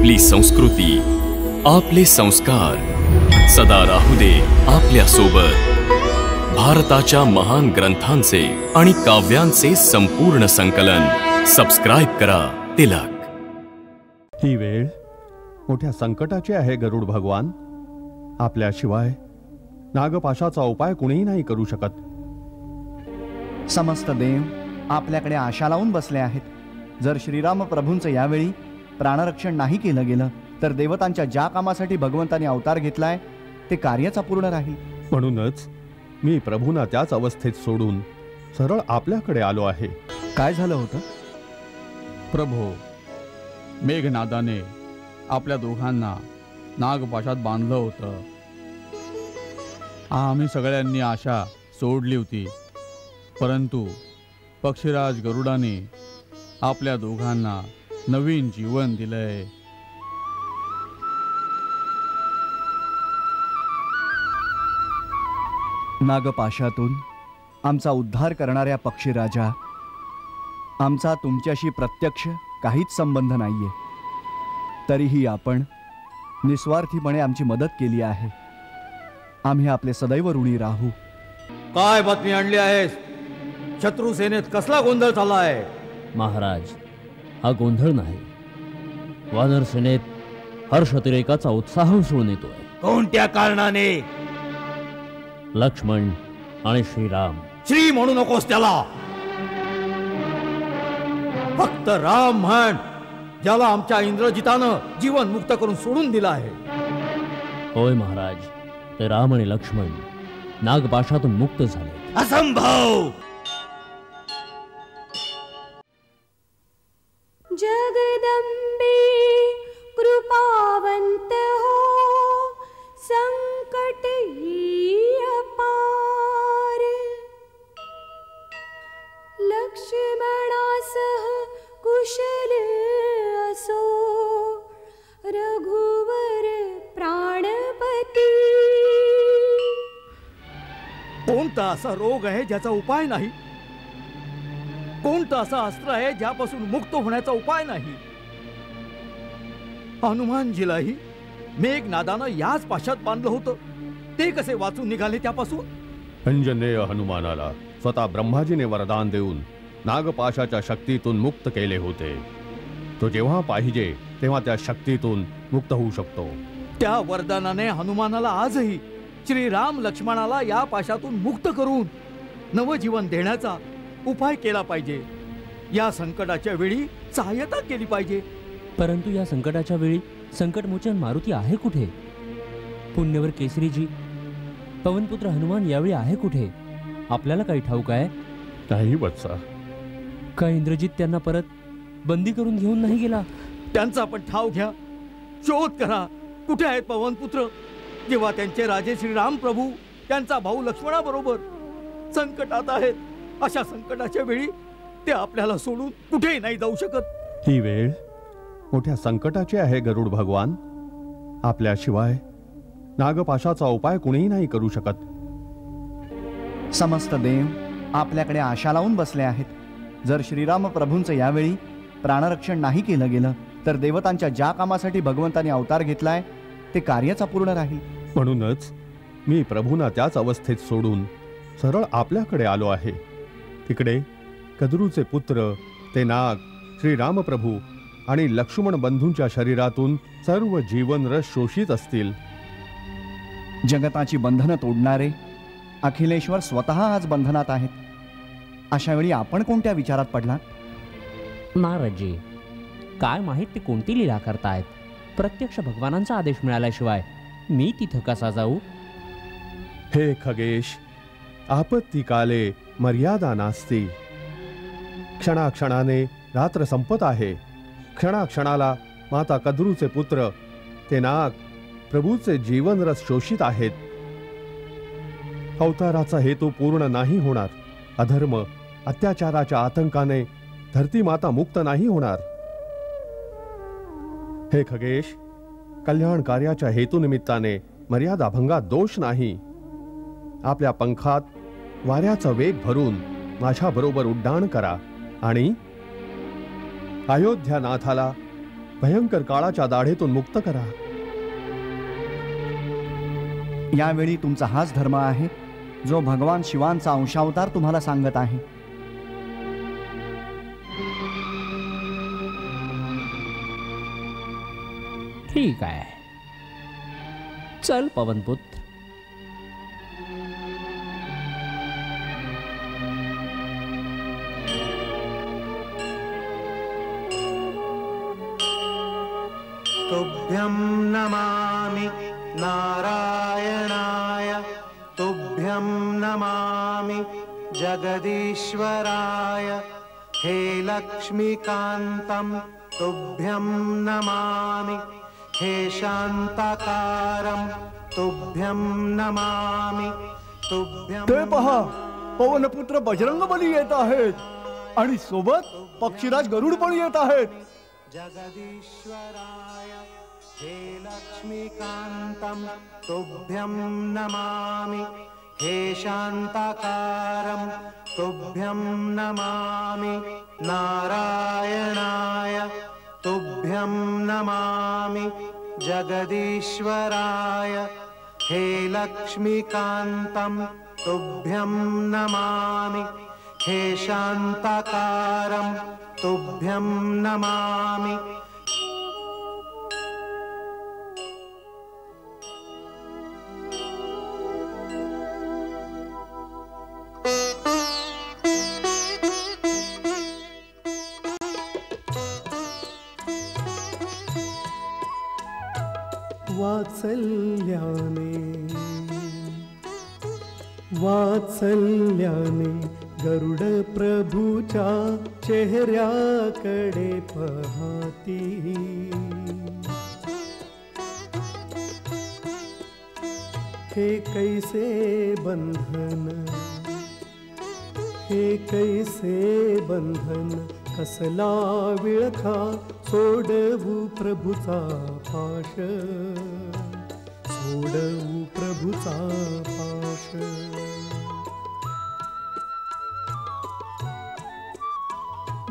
आपली संस्कृती, आपले संस्कार सदा राहू दे आपल्या सोबत। भारताच्या महान ग्रंथांचे आणि काव्यांचे संपूर्ण संकलन सबस्क्राइब करा तिलक। ही वेळ मोठ्या संकटाची आहे गरुड भगवान। आपल्याशिवाय नागपाशाचा उपाय कुणीही नाही करू शकत। समस्त देव आपल्याकडे आशा लावून बसले आहेत। जर श्रीराम प्रभूंचं यावेळी प्राणरक्षण नाही केलं गेलं तर देवतांच्या ज्या कामासाठी भगवंतांनी अवतार घेतलाय ते कार्यच अपूर्ण राहील। म्हणूनच मी प्रभूंना त्याच अवस्थेत सोडून सरळ आपल्याकडे आलो आहे। काय झालं होतं प्रभो? मेघनादाने आपल्या दोघांना नागपाशात बांधलं होतं। आम्ही सगळ्यांनी आशा सोडली होती, परंतु पक्षीराज गरुडाने आपल्या दोघांना नवीन जीवन दिलंय। नागपाशातून आमचा उद्धार करणाऱ्या पक्षीराजा, आमचा तुमच्याशी प्रत्यक्ष काहीच संबंध नाहीये, तरीही आपण निस्वार्थीपणे आमची मदत केली आहे। आम्ही आपले सदैव ऋणी राहू। काय बातमी आणली आहेस? शत्रू सेनेत कसला गोंधळ झाला आहे? महाराज, हा गोंधळ नाही, वानर सेनेत हर्षतिरेकाचा उत्साह उसळून येतोय। कोणत्या कारणाने? लक्ष्मण आणि श्रीराम। श्री म्हणू नकोस त्याला, फक्त राम म्हण, ज्याला आमच्या इंद्रजितानं जीवन मुक्त करून सोडून दिलं आहे। होय महाराज, ते राम आणि लक्ष्मण नागपाशातून मुक्त झाले। असंभव! जगदंबे कृपावंत हो, संकट अपार। लक्ष्मणासह कुशल असो, रघुवर प्राणपती। कोणता असा रोग आहे ज्याचा उपाय नाही? कोणतं असं अस्त्र आहे ज्यापासून मुक्त होण्याचा उपाय नाही? हनुमानजीलाही मेघनादानं याच पाशात बांधलं होतं, ते कसे वाचून निघाले त्यापासून? अंजनेय हनुमानाला स्वतः ब्रह्माजीने वरदान देऊन नागपाशाच्या शक्तीतून मुक्त केले होते। तो जेव्हा पाहिजे तेव्हा त्या शक्तीतून मुक्त होऊ शकतो। त्या वरदानाने हनुमानाला आजही श्रीराम लक्ष्मणाला या पाशातून मुक्त करून नवजीवन देण्याचा उपाय केला पाहिजे। या संकटाच्या वेळी सहाय्यता केली पाहिजे। परंतु या संकटाच्या वेळी संकटमोचन मारुती आहे कुठे? पुण्यवर केसरीजी, पवनपुत्र हनुमान यावेळी आहे कुठे? आपल्याला काही ठाऊक आहे? नाही वत्सा। काय इंद्रजित त्यांना परत बंदी करून घेऊन नाही गेला? त्यांचा पण ठाव घ्या, शोध करा, कुठे आहेत पवनपुत्र? जेव्हा त्यांचे राजे श्रीराम प्रभू त्यांचा भाऊ लक्ष्मणाबरोबर संकटात आहेत, अशा संकटाच्या वेळी ते आपल्याला सोडून कुठेही नाही जाऊ शकत। ही वेळ मोठ्या संकटाची आहे गरुड भगवान। आपल्याशिवाय नागपाशाचा उपाय कुणीही नाही करू शकत। समस्त देव आपल्याकडे आशा लावून बसले आहेत। जर श्रीराम प्रभूंचं यावेळी प्राणरक्षण नाही केलं गेलं तर देवतांच्या ज्या कामासाठी भगवंतांनी अवतार घेतलाय ते कार्यच अपूर्ण राहील। म्हणूनच मी प्रभूंना त्याच अवस्थेत सोडून सरळ आपल्याकडे आलो आहे। तिकडे कद्रूचे पुत्र ते नाग, श्रीराम प्रभू आणि लक्ष्मण बंधूंच्या शरीरातून सर्व जीवन रस शोषित असतील। जगताची बंधनं तोडणारे अखिलेश्वर स्वतः आज बंधनात आहेत। अशा वेळी आपण कोणत्या विचारात पडलात? महाराजजी, काय माहित ते कोणती लीला करतायत? प्रत्यक्ष भगवानांचा आदेश मिळाल्याशिवाय मी तिथं कसा जाऊ? हे खगेश, आपत्ती काले मर्यादा नास्ती। क्षणाक्षणाने रात्र संपत आहे। क्षणाक्षणाला माता कद्रूचे पुत्र ते नाग प्रभूचे जीवनरस शोषित आहेत। अवताराचा हेतू पूर्ण नाही होणार। अधर्म अत्याचाराच्या आतंकाने धरती माता मुक्त नाही होणार। हे खगेश, कल्याण कार्याच्या हेतुनिमित्ताने मर्यादा भंगात दोष नाही। आपल्या पंखात वाऱ्याचा वेग भरून माझ्याबरोबर उड्डाण करा आणि अयोध्यानाथाला भयंकर काळाच्या दाढेतून मुक्त करा. यावेळी तुमचा हाच धर्म आहे जो भगवान शिवांचा अंशावतार तुम्हाला सांगत आहे. ठीक आहे, चल पवनपुत्र. तुभ्यं नमामि नारायणाय, तुभ्यं नमामि जगदीश्वराय, हे लक्ष्मीकान्तं तुभ्यं नमामि, हे शान्ताकारं तुभ्यं नमामि, तुभ्यं. ते पहा, पवनपुत्र बजरंग बली येत आहेत आणि सोबत पक्षीराज गरुड पण येत आहेत. जगदीश्वराय हे लक्ष्मीकान्तं तुभ्यं नमामि, हे शान्ताकारं तुभ्यं नमामि, नारायणाय तुभ्यं नमामि, जगदीश्वराय हे लक्ष्मीकान्तं तुभ्यं नमामि, हे शान्ताकारं तुभ्यं नमामि. वात्सल्याने गरुड प्रभूच्या चेहऱ्याकडे पाहती, हे कैसे बंधन, हे कैसे बंधन, कसला विळखा सोडवू प्रभूचा पाश, सोडवू प्रभूचा पाश.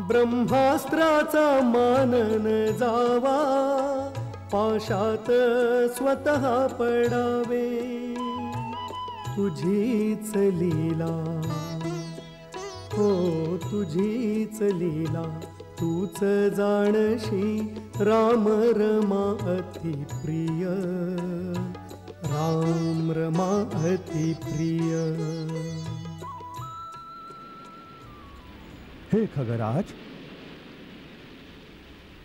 ब्रह्मास्त्राचा मानन जावा, पाशात स्वतः पडावे, तुझीच लीला, हो तुझीच लीला, तूच जाणशी राम रमा अति प्रिय, राम रमा अति प्रिय. हे खगराज,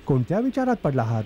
कोणत्या विचारात पडला आहात?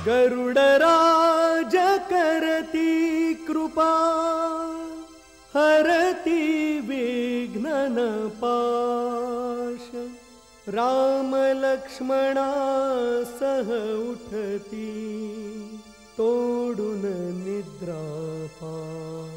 गरुडराज करती कृपा, हरती विघ्नन पाश, राम लक्ष्मणा सह उठती, तोडून निद्रा पाश.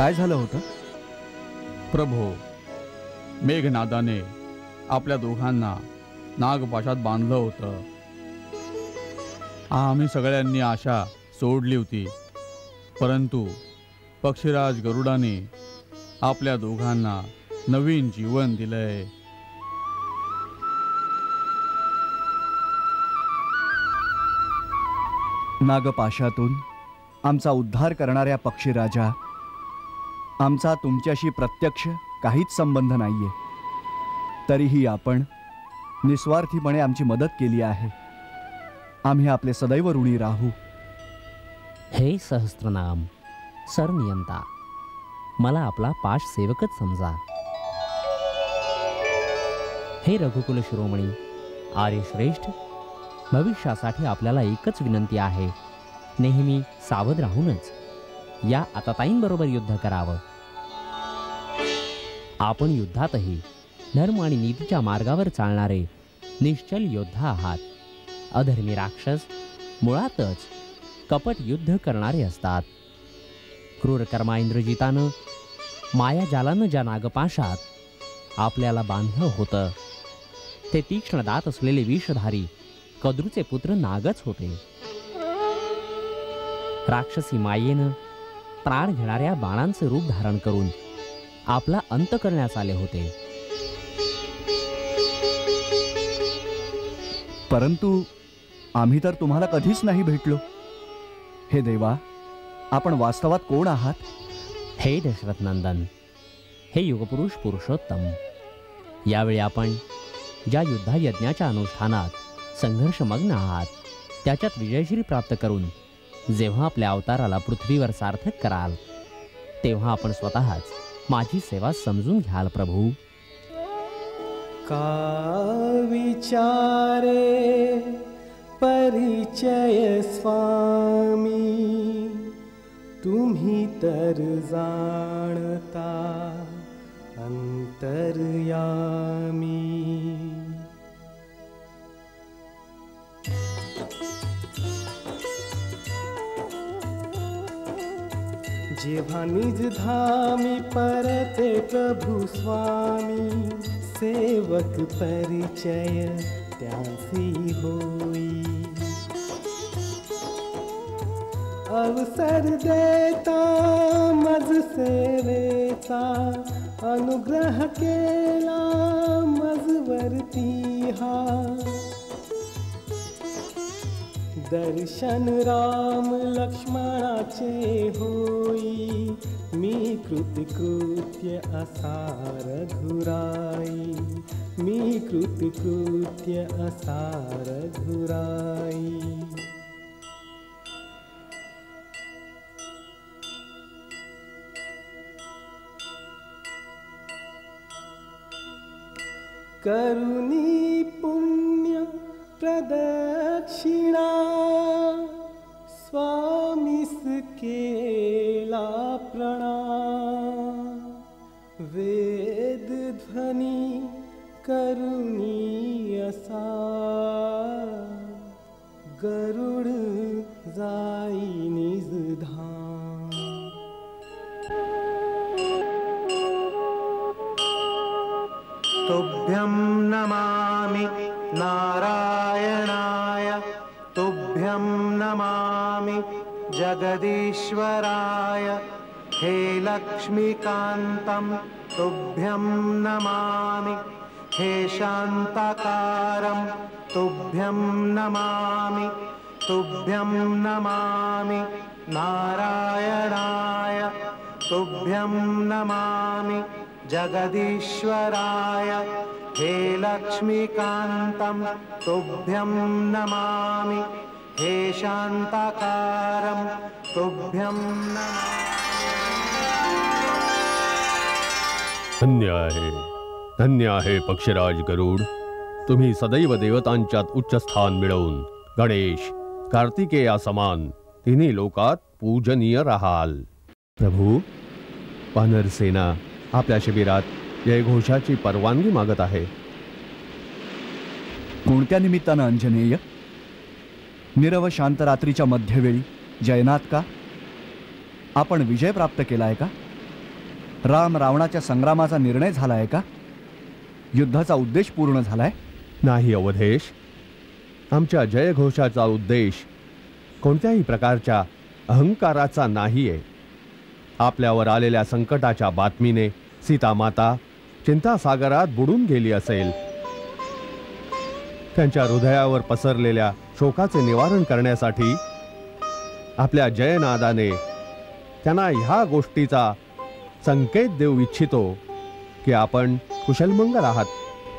काय झालं होतं? प्रभो, मेघनादाने आपल्या दोघांना नागपाशात बांधलं होतं. आम्ही सगळ्यांनी आशा सोडली होती, परंतु पक्षीराज गरुडाने आपल्या दोघांना नवीन जीवन दिलंय. नागपाशातून आमचा उद्धार करणाऱ्या पक्षीराजा, आमचा तुमच्याशी प्रत्यक्ष काहीच संबंध नाहीये, तरीही आपण निस्वार्थीपणे आमची मदत केली आहे. आम्ही आपले सदैव ऋणी राहू. हे सहस्त्रनाम सरनियंता, मला आपला पाश सेवकच समजा. हे रघुकुल शिरोमणी आर्यश्रेष्ठ, भविष्यासाठी आपल्याला एकच विनंती आहे, नेहमी सावध राहूनच या आताताईंबरोबर युद्ध करावं. आपण युद्धातही धर्म आणि नीतीच्या मार्गावर चालणारे निश्चल योद्धा आहात. अधर्मी राक्षस मुळातच कपट युद्ध करणारे असतात. क्रूर कर्मा इंद्रजितानं मायाजालानं ज्या नागपाशात आपल्याला बांधलं होतं, ते तीक्ष्ण दात असलेले विषधारी कद्रूचे पुत्र नागच होते. राक्षसी मायेनं प्राण घेणाऱ्या बाणांचे रूप धारण करून आपला अंत करण्यास आले होते. परंतु आम्ही तर तुम्हाला कधीच नाही भेटलो. हे देवा, आपण वास्तवात कोण आहात? हे दशरथ नंदन, हे युगपुरुष पुरुषोत्तम, यावेळी आपण ज्या युद्धायज्ञाच्या अनुष्ठानात संघर्षमग्न आहात, त्याच्यात विजयश्री प्राप्त करून जेव्हा आपल्या अवताराला पृथ्वीवर सार्थक कराल, तेव्हा आपण स्वतःच माझी सेवा समजून घ्याल. प्रभू, का विचारे परिचय स्वामी, तुम्ही तर जाणता अंतर्यामी. जेव्हा निज धामी परते प्रभु स्वामी, सेवक परिचय त्यासी होई. अवसर देता मज सेवेचा, अनुग्रह केला मजवरती हा. दर्शन राम लक्ष्मणाचे होई, मी कृतकृत्य असा रघुराई. मी कृतकृत्य असा रघुराई. करुणी पुण्य प्रदक्षिणा, स्वामीस केला प्रणाम. वेद ध्वनी करुणी असा, गरुड जाई निज धाम. तुभ्यं नमामि नारायणाय, तुभ्यं नमामि जगदीश्वराय. हे लक्ष्मीकान्तं तुभ्यं नमामि. हे शान्ताकारं तुभ्यं नमामि. तुभ्यं नमामि नारायणाय, तुभ्यं नमामि जगदीश्वराय. हे लक्ष्मीकान्तं तुभ्यं नमामि. हे शान्ताकारं तुभ्यं नमामि. धन्य आहे पक्षीराज गरुड. तुम्ही सदैव देवतांच्यात उच्च स्थान मिळवून गणेश कार्तिकेया समान तिन्ही लोकात पूजनीय राहाल. प्रभू, वानर सेना आपल्या शिबिरात जयघोषाची परवानगी मागत आहे. कोणत्या निमित्तानं अंजनेय? निरव शांत रात्रीच्या मध्यवेळी जयनाथ का? आपण विजय प्राप्त केलाय का? राम रावणाच्या संग्रामाचा निर्णय झालाय का? युद्धाचा उद्देश पूर्ण झालाय? नाही अवधेश, आमच्या जयघोषाचा उद्देश कोणत्याही प्रकारच्या अहंकाराचा नाहीये. आपल्यावर आलेल्या संकटाच्या बातमीने सीतामाता चिंतासागरात बुडून गेली असेल. त्यांच्या हृदयावर पसरलेल्या शोकाचे निवारण करण्यासाठी आपल्या जयनादाने त्यांना ह्या गोष्टीचा संकेत देऊ इच्छितो की आपण कुशलमंगल आहात.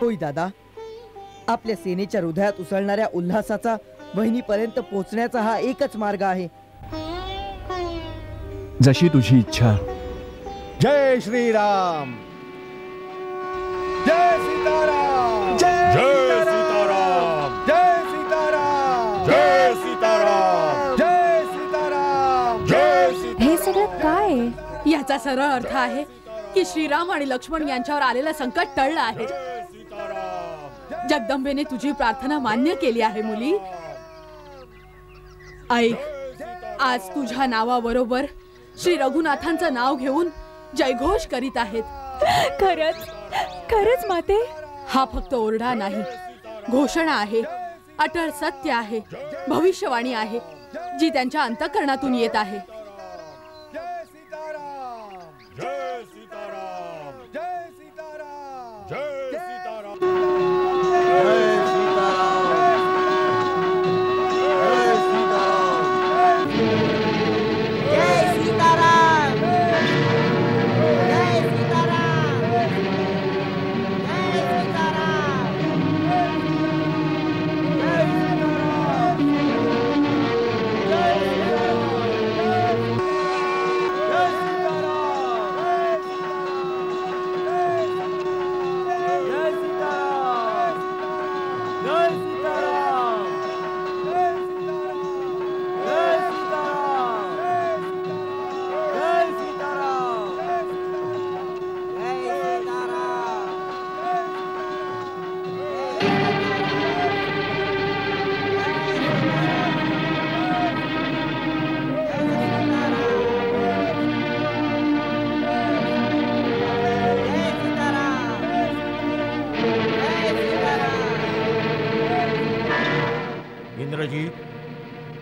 होय दादा, आपल्या सेनेच्या हृदयात उसळणाऱ्या उल्हासाचा बहिणीपर्यंत पोहोचण्याचा हा एकच मार्ग आहे. जशी तुझी इच्छा. जय श्रीराम. जय सीताराम. जय सीताराम. जय सीताराम. जय सीताराम. जय सीताराम. जय सीताराम. हे सगळं काय आहे? याचा सरळ अर्थ आहे की श्रीराम आणि लक्ष्मण यांच्यावर आलेलं संकट टळलं आहे. जगदंबेने तुझी प्रार्थना मान्य केली आहे मुली. ऐक, आज तुझ्या नावाबरोबर श्री रघुनाथांचं नाव घेऊन जयघोष करीत आहेत. खरंच खरंच माते? हा फक्त ओरडा नाही, घोषणा आहे, अटळ सत्य आहे, भविष्यवाणी आहे जी त्यांच्या अंतःकरणातून येत आहे. जय सीताराम. जय सीताराम. जय सीताराम. जय सीताराम.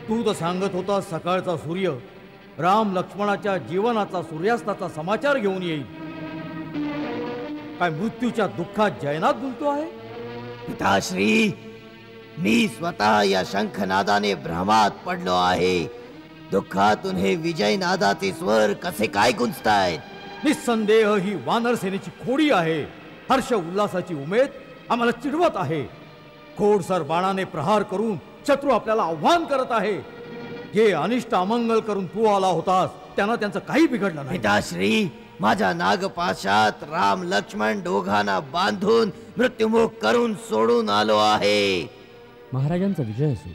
तू तर सांगत होता सकाळचा सूर्य राम लक्ष्मणाच्या जीवनाचा सूर्यास्ताचा समाचार घेऊन येईल. काय मृत्यूच्या दुःखात जयनाथ बोलतो आहे? पिताश्री, मी स्वतः या शंखनादाने भ्रमात पडलो आहे. दुःखातून हे विजयनादाचे स्वर कसे काय गुंजतायत? निस्संदेह ही वानर सेनेची खोडी आहे. हर्ष उल्हासाची उमेद आम्हाला चिडवत आहे. खोडसर बाणाने प्रहार करून शत्रू आपल्याला आव्हान करत आहे. जे अनिष्ट अमंगल करून तू आला होतास त्यांना त्यांचं काही बिघडलं नाही. पिताश्री, माझ्या नागपाशात राम लक्ष्मण दोघांना बांधून मृत्युमुख करून सोडून आलो आहे. महाराजांचा विजय असो.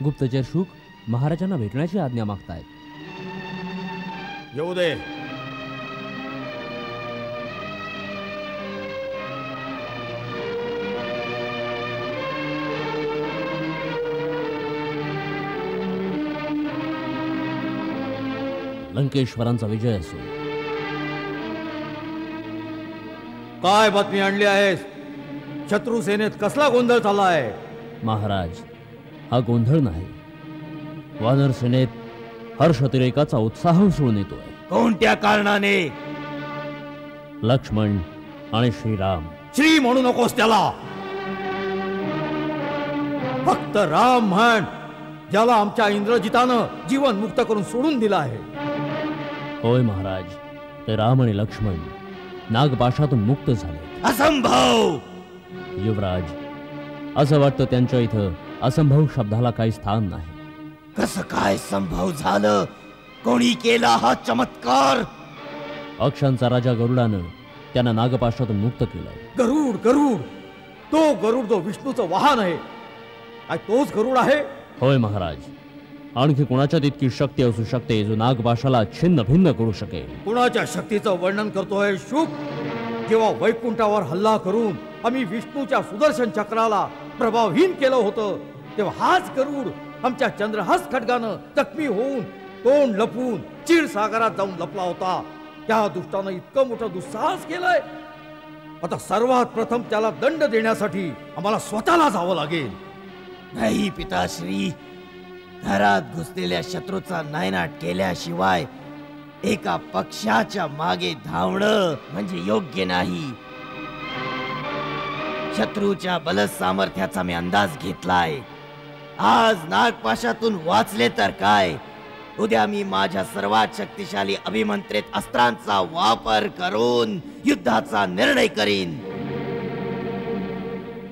गुप्तचर शुक महाराजांना भेटण्याची आज्ञा मागतायत. येऊ दे. लंकेश्वरांचा विजय असो. काय बातमी आणली आहेस? शत्रू सेनेत कसला गोंधळ झाला आहे? महाराज, हा गोंधळ नाही. वानर सेनेत हर्षतिरेकाचा उत्साह उसळून येतोय. कोणत्या कारणाने? लक्ष्मण आणि श्रीराम. श्री म्हणू नकोस त्याला. फक्त राम म्हण, ज्याला आमच्या इंद्रजितानं जीवन मुक्त करून सोडून दिलं आहे. होय महाराज, ते राम आणि लक्ष्मण नागपाशातून मुक्त झाले. असंभव. युवराज, असं वाटतं त्यांच्या इथं असंभव शब्दाला काही स्थान नाही. कसं काय संभव झालं? कोणी केला हा चमत्कार? अक्षांचा राजा गरुडानं त्यांना नागपाशातून मुक्त केलं. गरुड गरुड, तो गरुड जो विष्णूचं वाहन आहे, काय तोच गरुड आहे? होय महाराज. आणखी कुणाच्यात इतकी शक्ती असू शकते जो नागपाशाला छिन्न भिन्न करू शकेल? कुणाच्या शक्तीचं वर्णन करतोय शुक? जेव्हा वैकुंठावर हल्ला करून आम्ही विष्णूच्या सुदर्शन चक्राला प्रभावहीन केलं होतं, तेव्हा हाच गरुड आमच्या चंद्रहास खड्गानं जखमी होऊन तोंड लपवून क्षीरसागरात जाऊन लपला होता. त्या दुष्टानं इतकं मोठं दुस्साहस केलंय. आता सर्वात प्रथम त्याला दंड देण्यासाठी आम्हाला स्वतःला जावं लागेल. नाही पिताश्री, घरात घुसलेल्या शत्रूचा नायनाट केल्याशिवाय एका पक्षाच्या मागे धावणं म्हणजे योग्य नाही. शत्रूच्या बलस सामर्थ्याचा मी अंदाज घेतलाय. आज नागपाशातून वाचले तर काय, उद्या मी माझ्या सर्वात शक्तिशाली अभिमंत्रित अस्त्रांचा वापर करून युद्धाचा निर्णय करीन.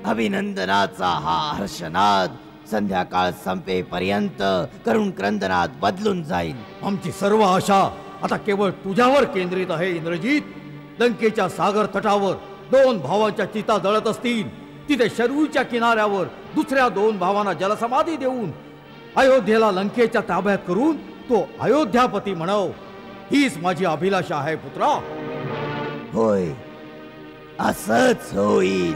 अभिनंदनाचा हा हर्षनाद संध्याकाळ संपेपर्यंत करुण क्रंदनात बदलून जाईल. आमची सर्व आशा आता केवळ तुझ्यावर केंद्रित आहे इंद्रजित. लंकेच्या सागर तटावर 2 भावांच्या चिता जळत असतील, तिथे शरयूच्या किनाऱ्यावर दुसऱ्या 2 भावांना जलसमाधी देऊन अयोध्येला लंकेच्या ताब्यात करून तो अयोध्यापती म्हणाव, हीच माझी अभिलाषा आहे पुत्रा. होय, असंच होईल.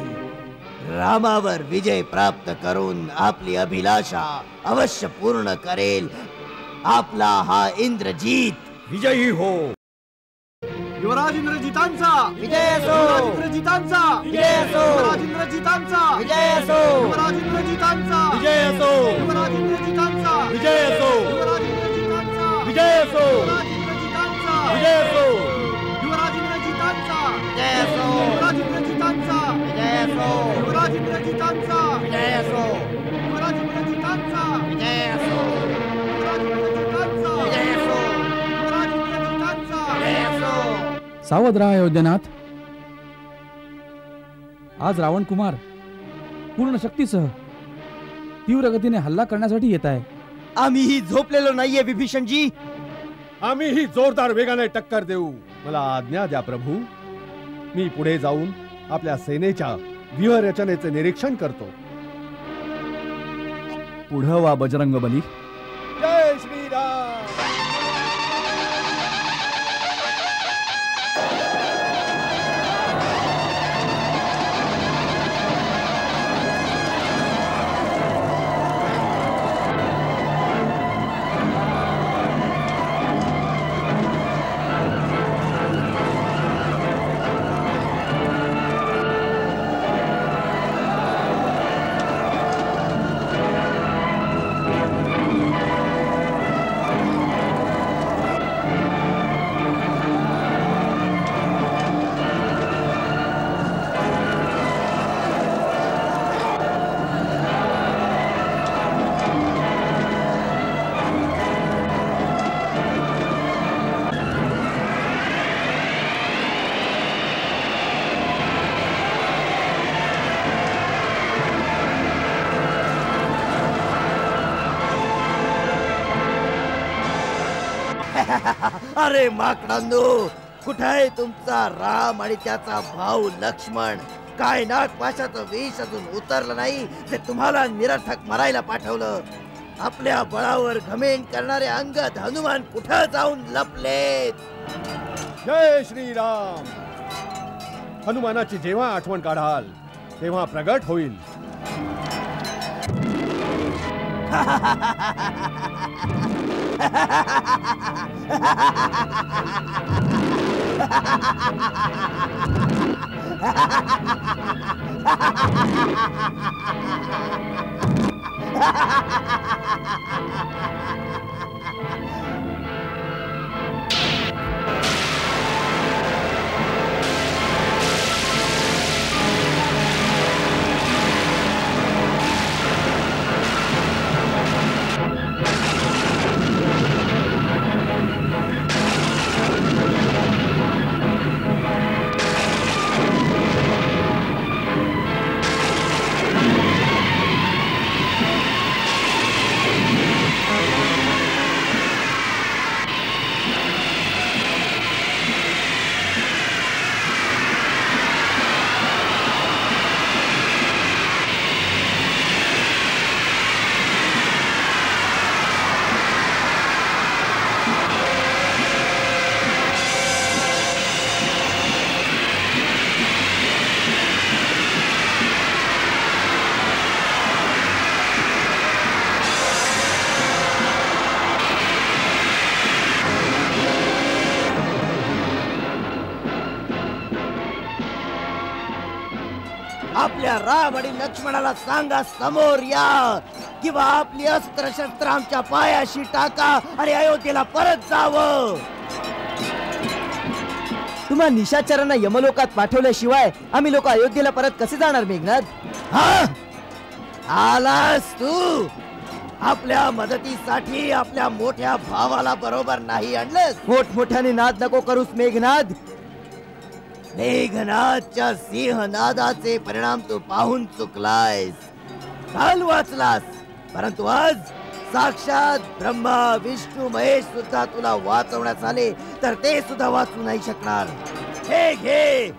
रामावर विजय प्राप्त करून आपली अभिलाषा अवश्य पूर्ण करेल आपला हा इंद्रजित. विजयी हो. युवराज इंद्रजितांचा विजय असो. युवराज इंद्रजितांचा विजय असो. युवराज इंद्रजितांचा विजय असो. युवराज इंद्रजितांचा विजय असो. युवराज इंद्रजितांचा विजय असो. युवराज इंद्रजितांचा विजय असो. युवराज इंद्रजितांचा विजय असो. युवराज इंद्रजितांचा विजय असो. युवराज इंद्रजितांचा विजय असो. युवराज इंद्रजितांचा विजय असो. युवराज इंद्रजितांचा विजय असो. युवराज इंद्रजितांचा विजय असो. युवराज इंद्रजितांचा विजय असो. सावध राहा अयोध्यनाथ. आज रावण कुमार पूर्ण शक्तीसह तीव्र गतीने हल्ला करण्यासाठी येत आहे. आम्हीही झोपलेलो नाहीये विभीषणजी. आम्हीही जोरदार वेगाने टक्कर देऊ. मला आज्ञा द्या प्रभू. मी पुढे जाऊन आपल्या सेनेच्या व्यूहरचनेचे निरीक्षण करतो. पुढं वा बजरंग बली. जय श्रीराम. अरे माकडांनो, कुठे आहे तुमचा राम आणि त्याचा भाऊ लक्ष्मण? काय नागपाशाचं विष अजून उतरलं नाही ते तुम्हाला निरर्थक मरायला पाठवलं. आपल्या बळावर घमेंड करणारे अंगद हनुमान कुठं जाऊन लपलेत? जय श्रीराम. हनुमानाची जेव्हा आठवण काढाल तेव्हा प्रगट होईल. राम आणि लक्ष्मणाला सांगा समोर या, किंवा आपली अस्त्र शस्त्र आमच्या पायाशी टाका आणि अयोध्येला परत जावं. तुम्हा निशाचरांना यमलोकात पाठवल्याशिवाय आम्ही लोक अयोध्येला परत कसे जाणार मेघनाथ? हा, आलास तू? आपल्या मदतीसाठी आपल्या मोठ्या भावाला बरोबर नाही आणलंस? मोठमोठ्याने नाद नको करूस मेघनाथ. मेघनाथच्या सिंहनादाचे परिणाम तू पाहून चुकलायस. काल वाचलास, परंतु आज साक्षात ब्रह्मा विष्णू महेश सुद्धा तुला वाचवण्यात आले तर ते सुद्धा वाचू नाही शकणार. हे घे.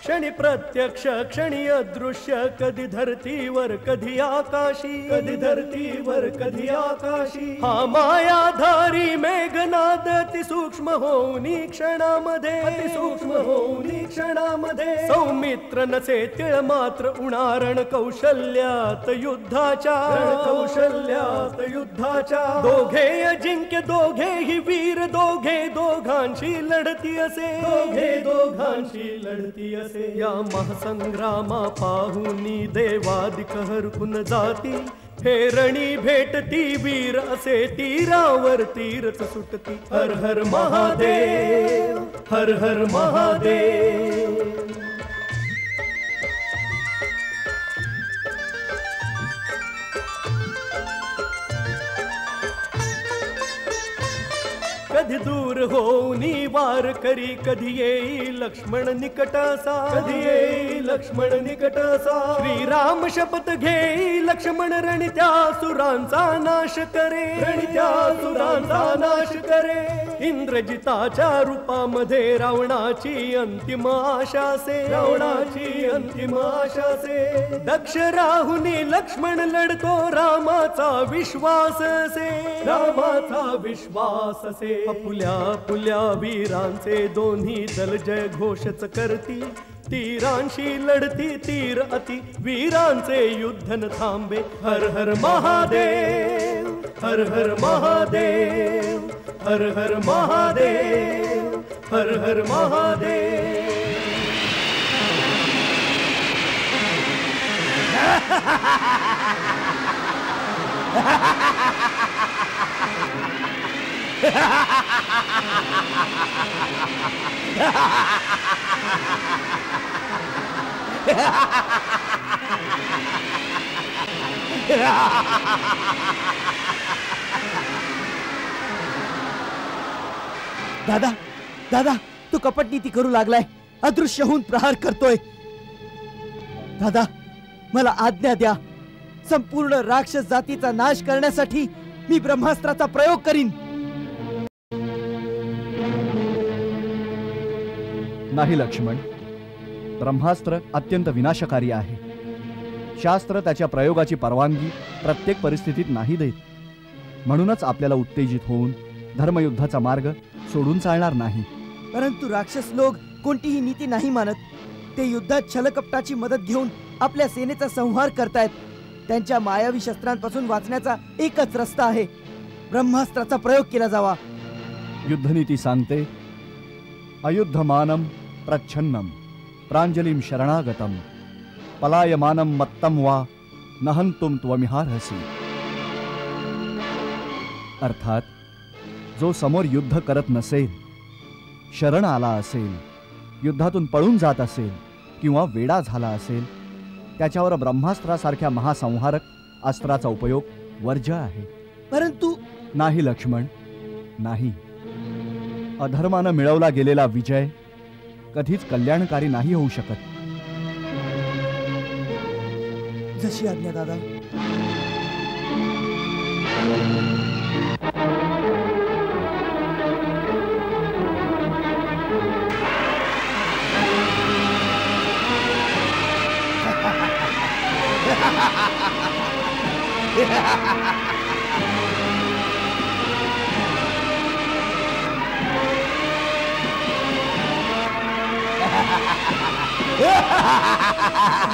क्षणी प्रत्यक्ष क्षणी अदृश्य, कधी धरतीवर कधी आकाशी, कधी धरतीवर कधी आकाशी. हा मायाधारी मेघनाद अति सूक्ष्म होऊनी क्षणामध्ये, अति सूक्ष्म होऊनी क्षणामध्ये. सौमित्र नसे तिळ मात्र उणारण कौशल्यात युद्धाच्या, कौशल्यात युद्धाच्या. दोघे अजिंक्य दोघेही वीर, दोघे दोघांशी लढती असे, दोघे दोघांशी लढती असे. या महासंग्रामा पाहुनी देवादिक हरकून जाती, फेरणी भेटती वीर असे तीरावर तीरच सुटती. हर हर महादेव, हर हर महादेव. कधी दूर होऊनी वार करी, कधी येई लक्ष्मण निकटसा, कधी येई लक्ष्मण निकटसा. श्रीराम शपथ घेई लक्ष्मण रणित्या सुरांचा नाश करे, रणित्या सुरांचा नाश करे. इंद्रजिताच्या रूपामध्ये रावणाची अंतिम आशासे, रावणाची अंतिम आशासे. दक्ष राहुनी लक्ष्मण लढतो रामाचा विश्वास असे, रामाचा विश्वास असे. पुल्या पुल्या वीरांचे दोन्ही दल जय घोषच करती, तीरांशी लढती तीर अति वीरांचे युद्ध न थांबे. हर हर महादेव, हर हर महादेव, हर हर महादेव, हर हर महादेव. दादा, दादा, तू कपटनीती करू लागलाय, अदृश्य होऊन प्रहार करतोय. दादा, मला आज्ञा द्या. संपूर्ण राक्षस जातीचा नाश करण्यासाठी मी ब्रह्मास्त्राचा प्रयोग करीन. नाही लक्ष्मण, ब्रह्मास्त्र अत्यंत विनाशकारी आहे. शास्त्र त्याच्या प्रयोगाची परवानगी प्रत्येक परिस्थितीत नाही देत. म्हणूनच आपल्याला उत्तेजित होऊन धर्मयुद्धाचा मार्ग सोडून चालणार नाही. परंतु राक्षस लोक कोणतीही नीती नाही मानत. ते युद्धात छलकपटाची मदत घेऊन आपल्या सेनेचा संहार करतायत. त्यांच्या मायावी शस्त्रांपासून वाचण्याचा एकच रस्ता आहे, ब्रह्मास्त्राचा प्रयोग केला जावा. युद्धनीती सांगते, अयुद्धमानम प्रच्छन्नम प्रांजलिम शरणागतम पलायमानम मत्तम वा नहंतुम त्वमिहार्हसि. अर्थात जो समोर युद्ध करत नसेल, शरण आला असेल, युद्धातून पळून जात असेल किंवा वेडा झाला असेल, त्याच्यावर ब्रह्मास्त्रासारख्या महासंहारक अस्त्राचा उपयोग वर्ज्य आहे. परंतु नाही लक्ष्मण, नाही. अधर्मानं मिळवला गेलेला विजय कधीच कल्याणकारी नाही होऊ शकत. जशी आज्ञा दादा.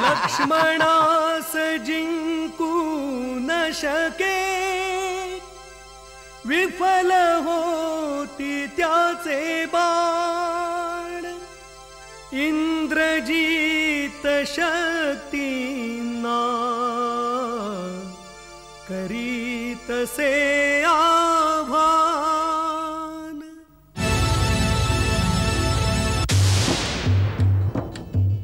लक्ष्मणास जिंकू न शके, विफल होती त्याचे बाण. इंद्रजीत शक्तींना करीतसे आभान.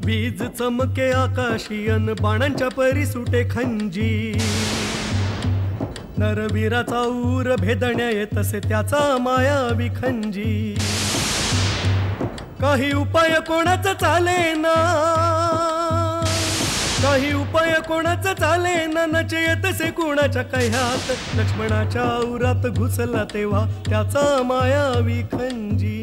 बीज चमके आकाशी अन बाणांच्या परी सुटे खंजी. नरवीराचा ऊर भेदण्या येत असे त्याचा मायावी खंजी. काही उपाय कोणाचा चालेना, काही उपाय कोणाचा चालेना. नचेत से कोणाच्या कह्यात, लक्ष्मणाच्या उरात घुसला तेव्हा त्याचा मायावी खंजी.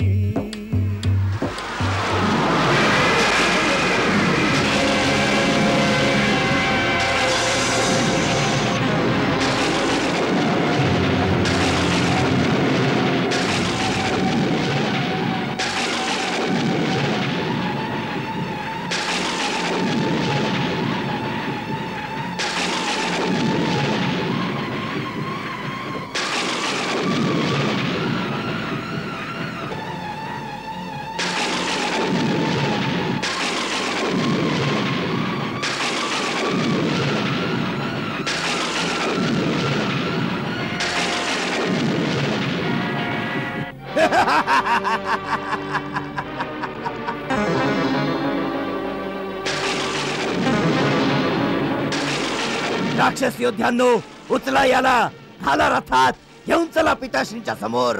राक्षस योद्ध्यांनो, उचला याला, घाला रथात, घेऊन चला पिताश्रींच्या समोर.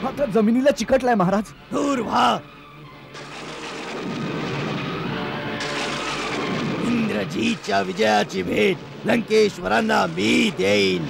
मात्र जमिनीला चिकटलाय महाराज. दूर व्हा. इंद्रजीच्या विजयाची भेट लंकेश्वरांना मी देईन.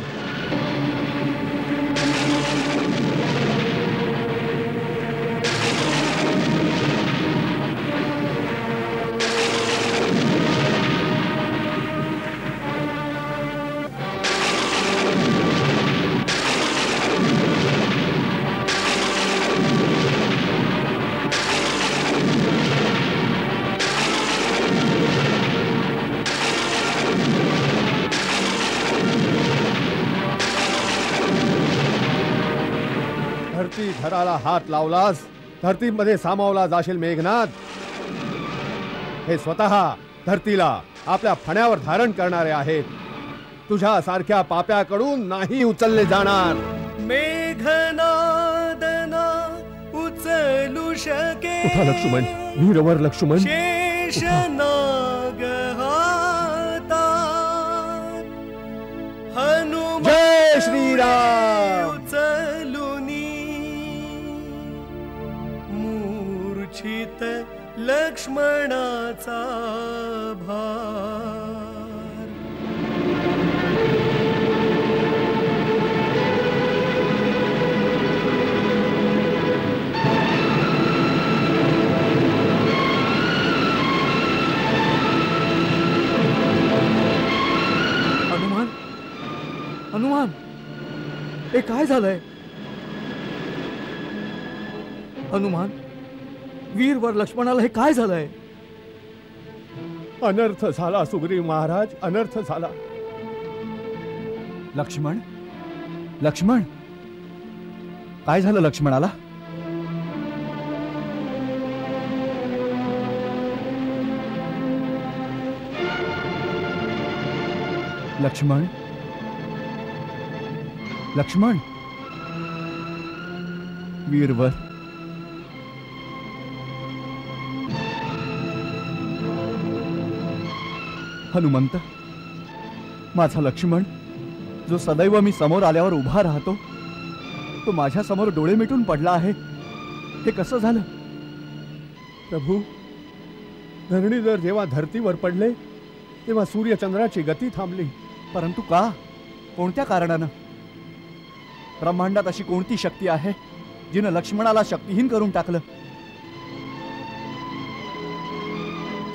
धराला हात लावलास, धरतीमध्ये सामावला जाशील मेघनाथ. हे स्वतः धरतीला आपल्या फण्यावर धारण करणारे आहेत. तुझ्या सारख्या पाप्याकडून नाही उचलले जाणार. मेघनादना उचलू शके. उठा लक्ष्मण, वीरवर लक्ष्मण. शेषनाग हातात हनुमान. जय श्रीराम. मूर्छित लक्ष्मणाचा भार. हनुमान, हे काय झालंय? हनुमान, वीरवर लक्ष्मणाला हे काय झालंय? अनर्थ झाला सुग्रीव महाराज, अनर्थ झाला. लक्ष्मण, लक्ष्मण, काय झालं लक्ष्मणाला? लक्ष्मण, लक्ष्मण, वीरवर, हनुमंत, माझा लक्ष्मण, जो सदैव मी समोर आल्यावर उभा राहतो, तो माझ्या समोर डोळे मिटून पडला आहे. हे कसं झालं? प्रभू, धरणीधर जेव्हा धरतीवर पडले तेव्हा सूर्यचंद्राची गती थांबली. परंतु का? कोणत्या कारणानं? ब्रह्मांडात अशी कोणती शक्ती आहे जिनं लक्ष्मणाला शक्तिहीन करून टाकलं?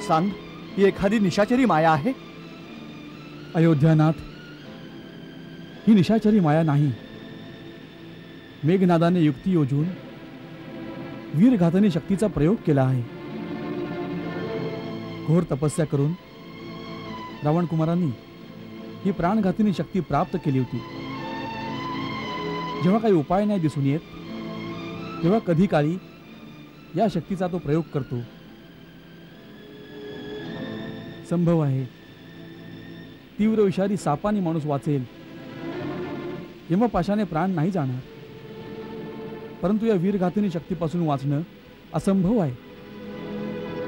सांग, ही एखादी निशाचरी माया आहे? अयोध्यानाथ, ही निशाचरी माया नाही. मेघनादाने युक्ती योजून वीरघातनी शक्तीचा प्रयोग केला आहे. घोर तपस्या करून रावण कुमारांनी ही प्राणघातिनी शक्ती प्राप्त केली होती. जेव्हा काही उपाय नाही दिसून येत तेव्हा कधी काळी या शक्तीचा तो प्रयोग करतो. संभव आहे तीव्र विषारी सापाने माणूस वाचेल, यमपाशाने प्राण नाही जाणार. परंतु या वीरघातिनी शक्तीपासून वाचणं असंभव आहे.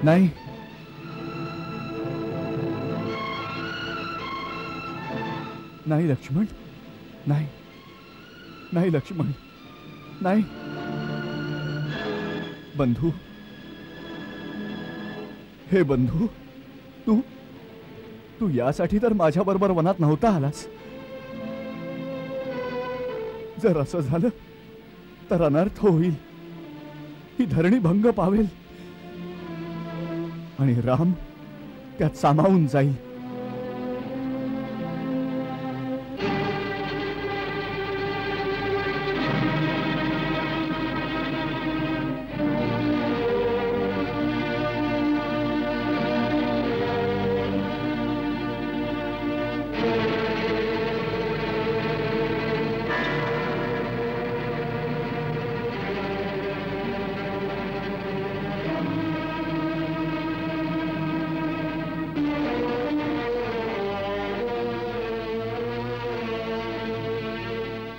नाही, नाही लक्ष्मण, नाही, नाही लक्ष्मण, नाही. बंधू, हे बंधू, तू यासाठी तर माझ्या बरोबर वनात नव्हता आलास. जर असं झालं तर अनर्थ होईल. ही धरणी भंग पावेल आणि राम त्यात सामावून जाईल.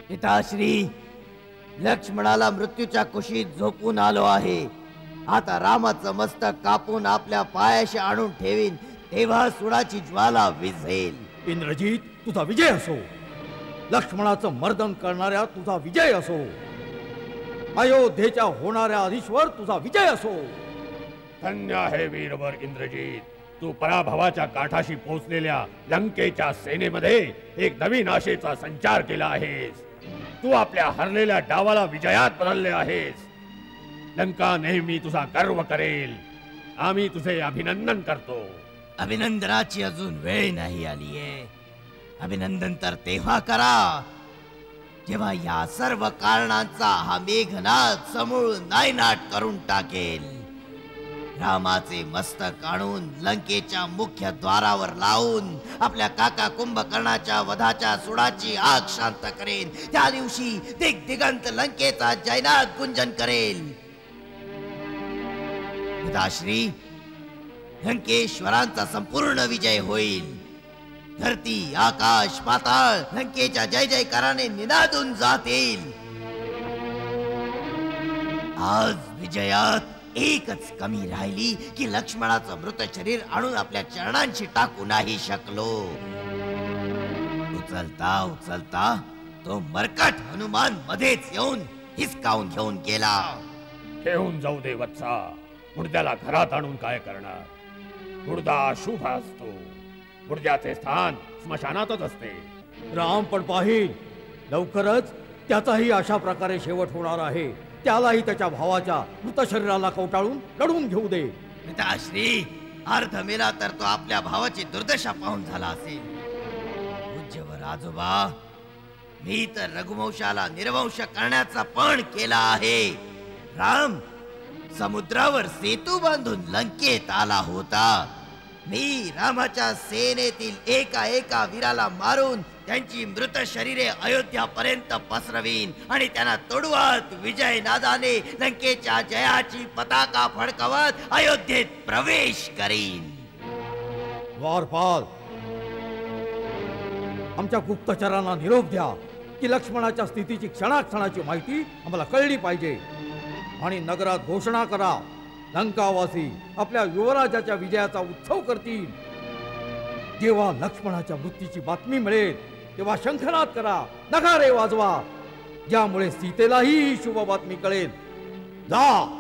पिताश्री, लक्ष्मणाला मृत्यूच्या कुशीत झोपून आलो आहे. आता रामाचं मस्तक कापून आपल्या पायाशी आणून ठेवीन, तेव्हा सुडाची ज्वाला विझेल. इंद्रजीत, तुझा विजय असो. लक्ष्मणाचं मर्दन करणाऱ्या तुझा विजय असो. अयोध्येच्या होणाऱ्या अधीश्वर तुझा विजय असो. धन्य आहे वीरवर इंद्रजीत. तू पराभवाच्या काठाशी पोहोचलेल्या लंकेच्या सेनेमध्ये एक नवीन आशेचा संचार केला आहेस. तू आपल्या हरलेल्या डावाला विजयात बदलले आहेस. लंका नेहमी तुझा गर्व करेल. आम्ही तुझे अभिनंदन करतो. अभिनंदनाची अजून वेळ नाही आलीये. अभिनंदन तर तेव्हा करा जेव्हा या सर्व कारणांचा हा मेघनाद समूळ नायनाट करून टाकेल. रामाचे मस्तक आणून लंकेच्या मुख्य द्वारावर लावून आपल्या काका कुंभकर्णाच्या वधाच्या सुडाची आग शांत करेन. त्या दिवशी दिग्दिगंत लंकेचा जयनाद गुंजन करेल. पिताश्री, लंकेश्वरांचा संपूर्ण विजय होईल. धरती, आकाश, पाताळ लंकेच्या जय जयकाराने निनादून जातील. आज विजयात एकच कमी राहिली की लक्ष्मणाचं मृत शरीर आणून आपल्या चरणांशी टाकू नाही शकलो. उचलता उचलता तो मरकट हनुमान मध्येच येऊन हिसकावून घेऊन गेला. घेऊन जाऊ दे वत्सा. मुर्द्याला घरात आणून काय करणार? मुर्दा शुभ असतो. मुर्द्याचे स्थान स्मशानातच असते. राम पण पाहिल लवकरच त्याचाही अशा प्रकारे शेवट होणार आहे. त्यालाही त्याच्या भावाच्या मृत शरीराला कवटाळून लढून घेऊ दे. पिताश्री, अर्ध मेला तर तो आपल्या भावाची दुर्दशा पाहून झाला असेल. पूज्यवर आजोबा, मी तर रघुवंशाला निर्वंश करण्याचा पण केला आहे. राम समुद्रावर सेतू बांधून लंकेत आला होता. मी रामाच्या सेनेतील एका एका वीराला मारून त्यांची मृत शरीरे अयोध्यापर्यंत पसरवीन आणि त्यांना तोडवत विजय नादाने लंकेच्या जयाची पताका फडकवत अयोध्येत प्रवेश करीन. द्वारपाल, आमच्या गुप्तचरांना निरोप द्या की लक्ष्मणाच्या स्थितीची क्षणाक्षणाची माहिती आम्हाला कळली पाहिजे आणि नगरात घोषणा करा, लंकावासी आपल्या युवराजाच्या विजयाचा उत्सव करतील. जेव्हा लक्ष्मणाच्या मृत्यूची बातमी मिळेल तेव्हा शंखनाद करा, नगारे वाजवा, ज्यामुळे सीतेलाही शुभ बातमी कळेल. जा.